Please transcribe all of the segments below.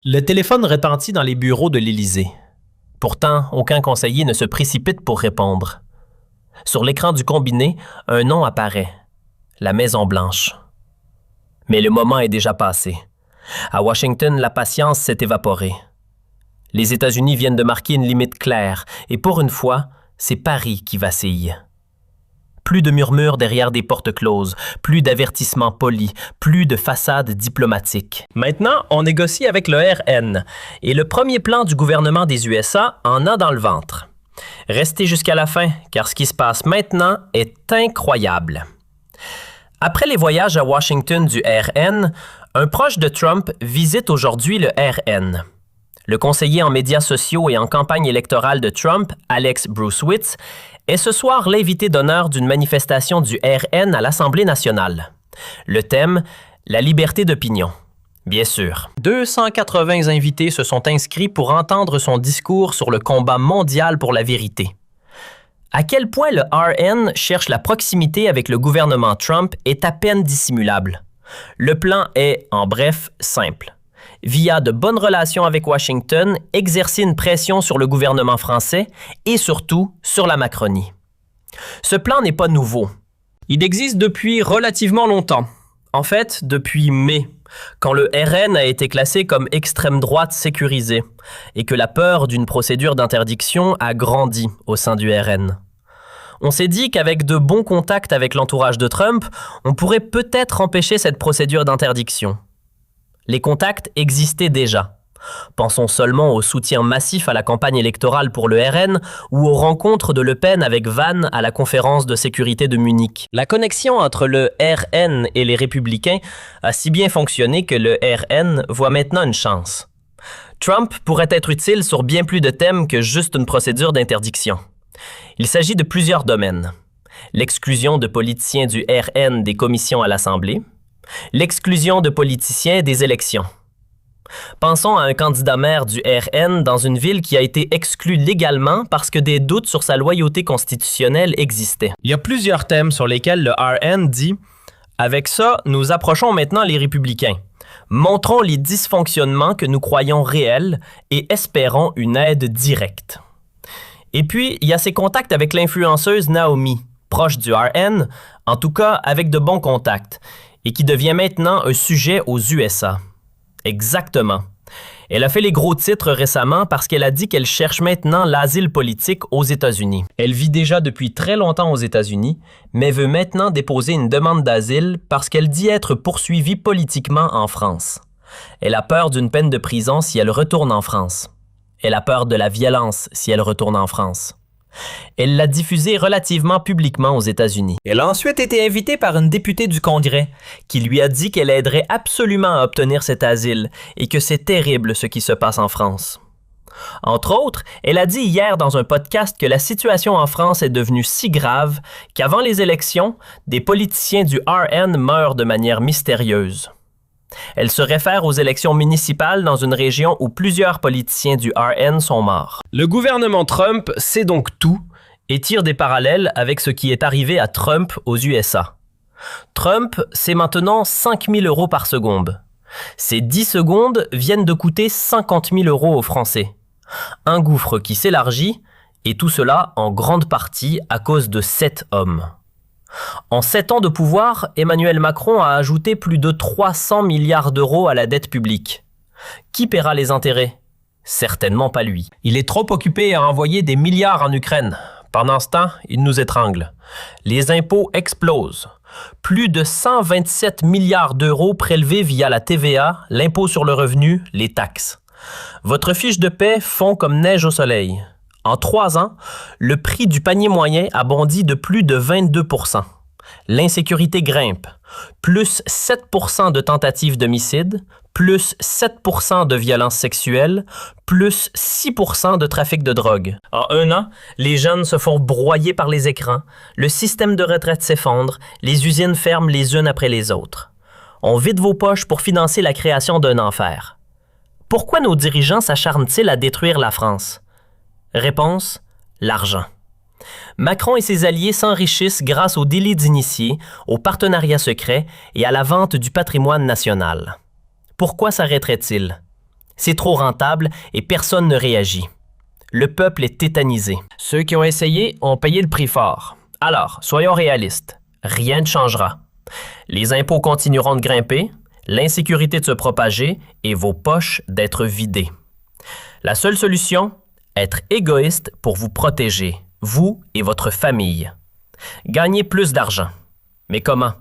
Le téléphone retentit dans les bureaux de l'Élysée. Pourtant, aucun conseiller ne se précipite pour répondre. Sur l'écran du combiné, un nom apparaît. La Maison-Blanche. Mais le moment est déjà passé. À Washington, la patience s'est évaporée. Les États-Unis viennent de marquer une limite claire, et pour une fois, c'est Paris qui vacille. Plus de murmures derrière des portes closes, plus d'avertissements polis, plus de façades diplomatiques. Maintenant, on négocie avec le RN, et le premier plan du gouvernement des USA en a dans le ventre. Restez jusqu'à la fin, car ce qui se passe maintenant est incroyable. Après les voyages à Washington du RN, un proche de Trump visite aujourd'hui le RN. Le conseiller en médias sociaux et en campagne électorale de Trump, Alex Bruesewitz, est ce soir l'invité d'honneur d'une manifestation du RN à l'Assemblée nationale. Le thème, la liberté d'opinion. Bien sûr. 280 invités se sont inscrits pour entendre son discours sur le combat mondial pour la vérité. À quel point le RN cherche la proximité avec le gouvernement Trump est à peine dissimulable. Le plan est, en bref, simple. Via de bonnes relations avec Washington, exercer une pression sur le gouvernement français et surtout sur la Macronie. Ce plan n'est pas nouveau. Il existe depuis relativement longtemps. En fait, depuis mai, quand le RN a été classé comme extrême droite sécurisée et que la peur d'une procédure d'interdiction a grandi au sein du RN. On s'est dit qu'avec de bons contacts avec l'entourage de Trump, on pourrait peut-être empêcher cette procédure d'interdiction. Les contacts existaient déjà. Pensons seulement au soutien massif à la campagne électorale pour le RN ou aux rencontres de Le Pen avec Vannes à la conférence de sécurité de Munich. La connexion entre le RN et les Républicains a si bien fonctionné que le RN voit maintenant une chance. Trump pourrait être utile sur bien plus de thèmes que juste une procédure d'interdiction. Il s'agit de plusieurs domaines. L'exclusion de politiciens du RN des commissions à l'Assemblée, l'exclusion de politiciens des élections. Pensons à un candidat maire du RN dans une ville qui a été exclu légalement parce que des doutes sur sa loyauté constitutionnelle existaient. Il y a plusieurs thèmes sur lesquels le RN dit « Avec ça, nous approchons maintenant les républicains. Montrons les dysfonctionnements que nous croyons réels et espérons une aide directe. » Et puis, il y a ses contacts avec l'influenceuse Naomi, proche du RN, en tout cas avec de bons contacts, et qui devient maintenant un sujet aux USA. Exactement. Elle a fait les gros titres récemment parce qu'elle a dit qu'elle cherche maintenant l'asile politique aux États-Unis. Elle vit déjà depuis très longtemps aux États-Unis, mais veut maintenant déposer une demande d'asile parce qu'elle dit être poursuivie politiquement en France. Elle a peur d'une peine de prison si elle retourne en France. Elle a peur de la violence si elle retourne en France. Elle l'a diffusé relativement publiquement aux États-Unis. Elle a ensuite été invitée par une députée du Congrès qui lui a dit qu'elle aiderait absolument à obtenir cet asile et que c'est terrible ce qui se passe en France. Entre autres, elle a dit hier dans un podcast que la situation en France est devenue si grave qu'avant les élections, des politiciens du RN meurent de manière mystérieuse. Elle se réfère aux élections municipales dans une région où plusieurs politiciens du RN sont morts. Le gouvernement Trump sait donc tout et tire des parallèles avec ce qui est arrivé à Trump aux USA. Trump, c'est maintenant 5 000 € par seconde. Ces 10 secondes viennent de coûter 50 000 € aux Français. Un gouffre qui s'élargit, et tout cela en grande partie à cause de 7 hommes. En 7 ans de pouvoir, Emmanuel Macron a ajouté plus de 300 milliards d'euros à la dette publique. Qui paiera les intérêts? Certainement pas lui. Il est trop occupé à envoyer des milliards en Ukraine. Pendant ce temps, il nous étrangle. Les impôts explosent. Plus de 127 milliards d'euros prélevés via la TVA, l'impôt sur le revenu, les taxes. Votre fiche de paie fond comme neige au soleil. En 3 ans, le prix du panier moyen a bondi de plus de 22 %. L'insécurité grimpe. Plus 7 % de tentatives d'homicide, plus 7 % de violences sexuelles, plus 6 % de trafic de drogue. En 1 an, les jeunes se font broyer par les écrans, le système de retraite s'effondre, les usines ferment les unes après les autres. On vide vos poches pour financer la création d'un enfer. Pourquoi nos dirigeants s'acharnent-ils à détruire la France? Réponse, l'argent. Macron et ses alliés s'enrichissent grâce au délit d'initié, au partenariat secret et à la vente du patrimoine national. Pourquoi s'arrêterait-il? C'est trop rentable et personne ne réagit. Le peuple est tétanisé. Ceux qui ont essayé ont payé le prix fort. Alors, soyons réalistes. Rien ne changera. Les impôts continueront de grimper, l'insécurité de se propager et vos poches d'être vidées. La seule solution, être égoïste pour vous protéger, vous et votre famille. Gagner plus d'argent. Mais comment?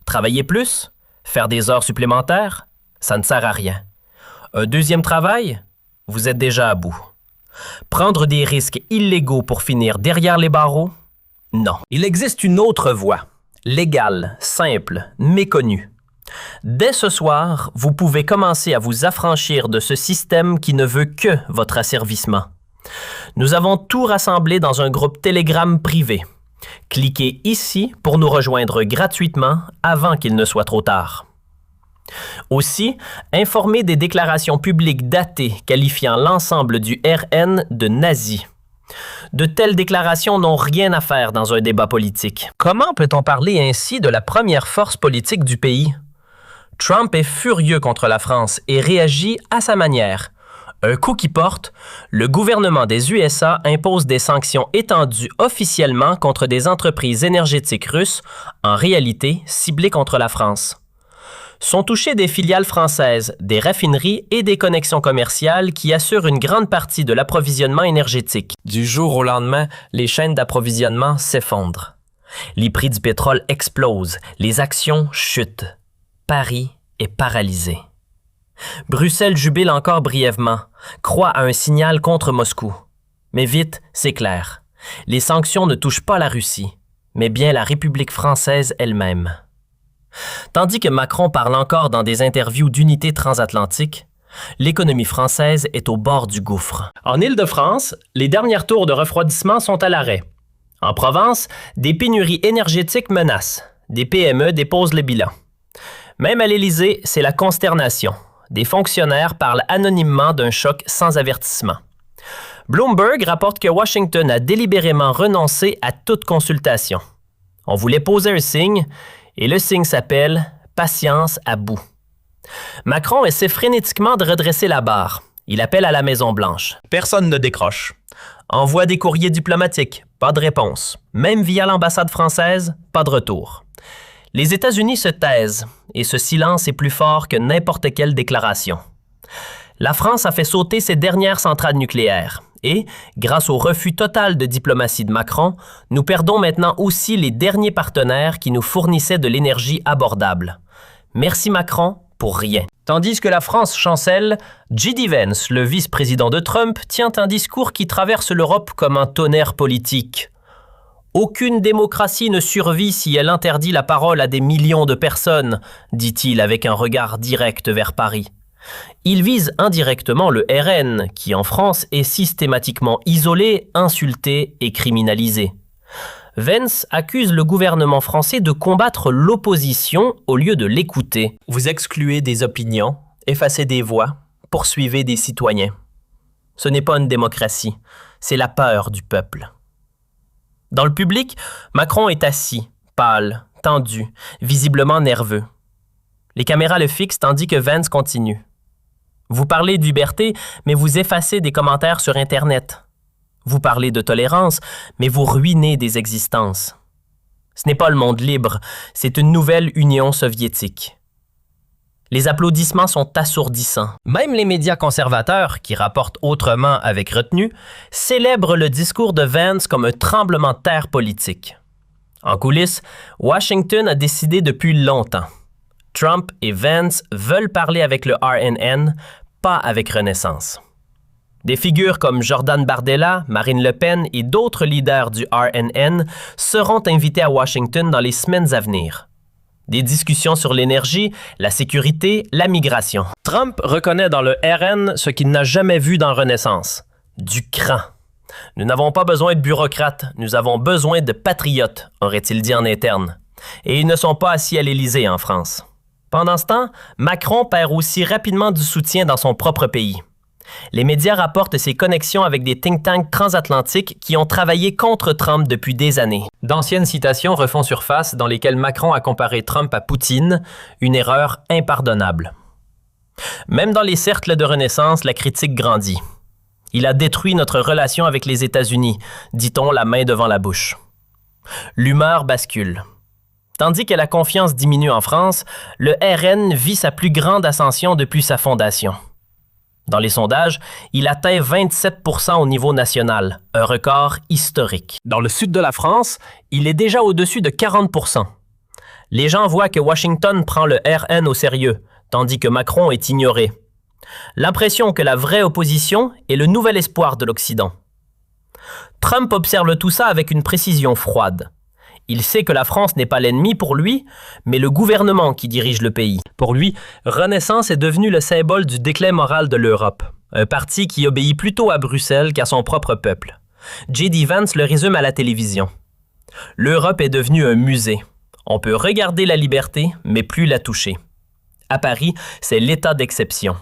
Travailler plus? Faire des heures supplémentaires? Ça ne sert à rien. Un deuxième travail? Vous êtes déjà à bout. Prendre des risques illégaux pour finir derrière les barreaux? Non. Il existe une autre voie, légale, simple, méconnue. Dès ce soir, vous pouvez commencer à vous affranchir de ce système qui ne veut que votre asservissement. Nous avons tout rassemblé dans un groupe Telegram privé. Cliquez ici pour nous rejoindre gratuitement avant qu'il ne soit trop tard. Aussi, informez des déclarations publiques datées qualifiant l'ensemble du RN de nazi. De telles déclarations n'ont rien à faire dans un débat politique. Comment peut-on parler ainsi de la première force politique du pays? Trump est furieux contre la France et réagit à sa manière. Un coup qui porte, le gouvernement des USA impose des sanctions étendues officiellement contre des entreprises énergétiques russes, en réalité ciblées contre la France. Sont touchées des filiales françaises, des raffineries et des connexions commerciales qui assurent une grande partie de l'approvisionnement énergétique. Du jour au lendemain, les chaînes d'approvisionnement s'effondrent. Les prix du pétrole explosent, les actions chutent. Paris est paralysé. Bruxelles jubile encore brièvement, croit à un signal contre Moscou. Mais vite, c'est clair. Les sanctions ne touchent pas la Russie, mais bien la République française elle-même. Tandis que Macron parle encore dans des interviews d'unité transatlantique, l'économie française est au bord du gouffre. En Île-de-France, les dernières tours de refroidissement sont à l'arrêt. En Provence, des pénuries énergétiques menacent. Des PME déposent les bilans. Même à l'Élysée, c'est la consternation. Des fonctionnaires parlent anonymement d'un choc sans avertissement. Bloomberg rapporte que Washington a délibérément renoncé à toute consultation. On voulait poser un signe, et le signe s'appelle « patience à bout ». Macron essaie frénétiquement de redresser la barre. Il appelle à la Maison-Blanche. Personne ne décroche. Envoie des courriers diplomatiques, pas de réponse. Même via l'ambassade française, pas de retour. Les États-Unis se taisent, et ce silence est plus fort que n'importe quelle déclaration. La France a fait sauter ses dernières centrales nucléaires, et, grâce au refus total de diplomatie de Macron, nous perdons maintenant aussi les derniers partenaires qui nous fournissaient de l'énergie abordable. Merci Macron pour rien. Tandis que la France chancelle, J.D. Vance, le vice-président de Trump, tient un discours qui traverse l'Europe comme un tonnerre politique. Aucune démocratie ne survit si elle interdit la parole à des millions de personnes, dit-il avec un regard direct vers Paris. Il vise indirectement le RN, qui en France est systématiquement isolé, insulté et criminalisé. Vance accuse le gouvernement français de combattre l'opposition au lieu de l'écouter. Vous excluez des opinions, effacez des voix, poursuivez des citoyens. Ce n'est pas une démocratie, c'est la peur du peuple. Dans le public, Macron est assis, pâle, tendu, visiblement nerveux. Les caméras le fixent tandis que Vance continue. Vous parlez de liberté, mais vous effacez des commentaires sur Internet. Vous parlez de tolérance, mais vous ruinez des existences. Ce n'est pas le monde libre, c'est une nouvelle Union soviétique. Les applaudissements sont assourdissants. Même les médias conservateurs, qui rapportent autrement avec retenue, célèbrent le discours de Vance comme un tremblement de terre politique. En coulisses, Washington a décidé depuis longtemps. Trump et Vance veulent parler avec le RNN, pas avec Renaissance. Des figures comme Jordan Bardella, Marine Le Pen et d'autres leaders du RNN seront invités à Washington dans les semaines à venir. Des discussions sur l'énergie, la sécurité, la migration. Trump reconnaît dans le RN ce qu'il n'a jamais vu dans Renaissance. Du cran. Nous n'avons pas besoin de bureaucrates, nous avons besoin de patriotes, aurait-il dit en interne. Et ils ne sont pas assis à l'Élysée en France. Pendant ce temps, Macron perd aussi rapidement du soutien dans son propre pays. Les médias rapportent ses connexions avec des think tanks transatlantiques qui ont travaillé contre Trump depuis des années. D'anciennes citations refont surface dans lesquelles Macron a comparé Trump à Poutine, une erreur impardonnable. Même dans les cercles de Renaissance, la critique grandit. Il a détruit notre relation avec les États-Unis, dit-on la main devant la bouche. L'humeur bascule. Tandis que la confiance diminue en France, le RN vit sa plus grande ascension depuis sa fondation. Dans les sondages, il atteint 27% au niveau national, un record historique. Dans le sud de la France, il est déjà au-dessus de 40%. Les gens voient que Washington prend le RN au sérieux, tandis que Macron est ignoré. L'impression que la vraie opposition est le nouvel espoir de l'Occident. Trump observe tout ça avec une précision froide. Il sait que la France n'est pas l'ennemi pour lui, mais le gouvernement qui dirige le pays. Pour lui, Renaissance est devenu le symbole du déclin moral de l'Europe, un parti qui obéit plutôt à Bruxelles qu'à son propre peuple. J.D. Vance le résume à la télévision. L'Europe est devenue un musée. On peut regarder la liberté, mais plus la toucher. À Paris, c'est l'état d'exception.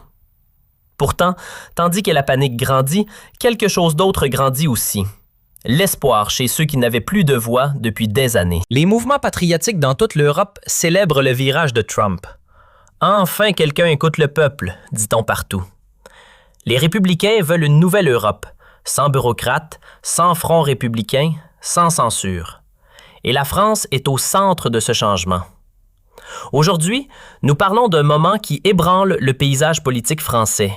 Pourtant, tandis que la panique grandit, quelque chose d'autre grandit aussi. L'espoir chez ceux qui n'avaient plus de voix depuis des années. Les mouvements patriotiques dans toute l'Europe célèbrent le virage de Trump. Enfin, quelqu'un écoute le peuple, dit-on partout. Les républicains veulent une nouvelle Europe, sans bureaucrates, sans front républicain, sans censure. Et la France est au centre de ce changement. Aujourd'hui, nous parlons d'un moment qui ébranle le paysage politique français.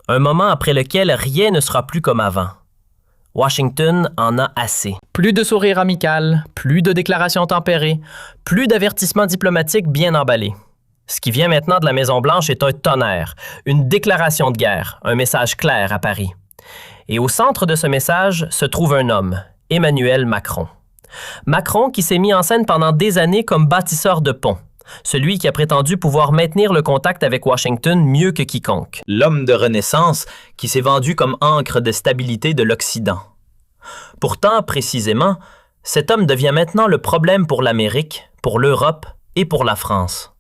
Un moment après lequel rien ne sera plus comme avant. Washington en a assez. Plus de sourires amicales, plus de déclarations tempérées, plus d'avertissements diplomatiques bien emballés. Ce qui vient maintenant de la Maison-Blanche est un tonnerre, une déclaration de guerre, un message clair à Paris. Et au centre de ce message se trouve un homme, Emmanuel Macron. Macron qui s'est mis en scène pendant des années comme bâtisseur de ponts, celui qui a prétendu pouvoir maintenir le contact avec Washington mieux que quiconque. L'homme de Renaissance qui s'est vendu comme ancre de stabilité de l'Occident. Pourtant, précisément, cet homme devient maintenant le problème pour l'Amérique, pour l'Europe et pour la France.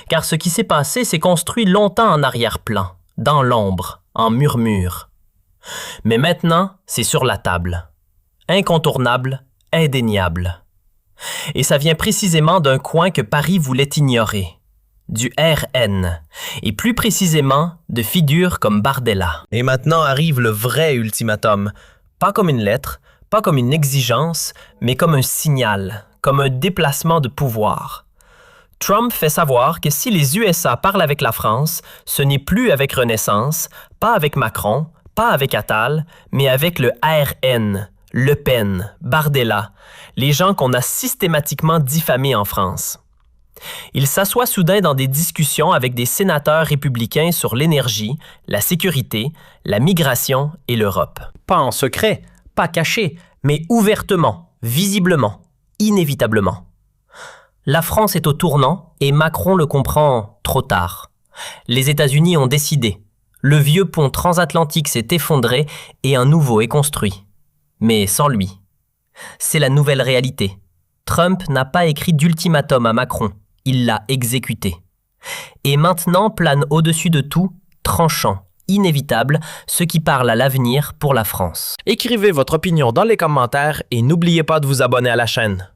Car ce qui s'est passé s'est construit longtemps en arrière-plan, dans l'ombre, en murmure. Mais maintenant, c'est sur la table. Incontournable, indéniable. Et ça vient précisément d'un coin que Paris voulait ignorer, du RN, et plus précisément de figures comme Bardella. Et maintenant arrive le vrai ultimatum, pas comme une lettre, pas comme une exigence, mais comme un signal, comme un déplacement de pouvoir. Trump fait savoir que si les USA parlent avec la France, ce n'est plus avec Renaissance, pas avec Macron, pas avec Attal, mais avec le RN, Le Pen, Bardella, les gens qu'on a systématiquement diffamés en France. Il s'assoit soudain dans des discussions avec des sénateurs républicains sur l'énergie, la sécurité, la migration et l'Europe. Pas en secret, pas caché, mais ouvertement, visiblement, inévitablement. La France est au tournant et Macron le comprend trop tard. Les États-Unis ont décidé. Le vieux pont transatlantique s'est effondré et un nouveau est construit. Mais sans lui. C'est la nouvelle réalité. Trump n'a pas écrit d'ultimatum à Macron, il l'a exécuté. Et maintenant plane au-dessus de tout, tranchant, inévitable, ce qui parle à l'avenir pour la France. Écrivez votre opinion dans les commentaires et n'oubliez pas de vous abonner à la chaîne.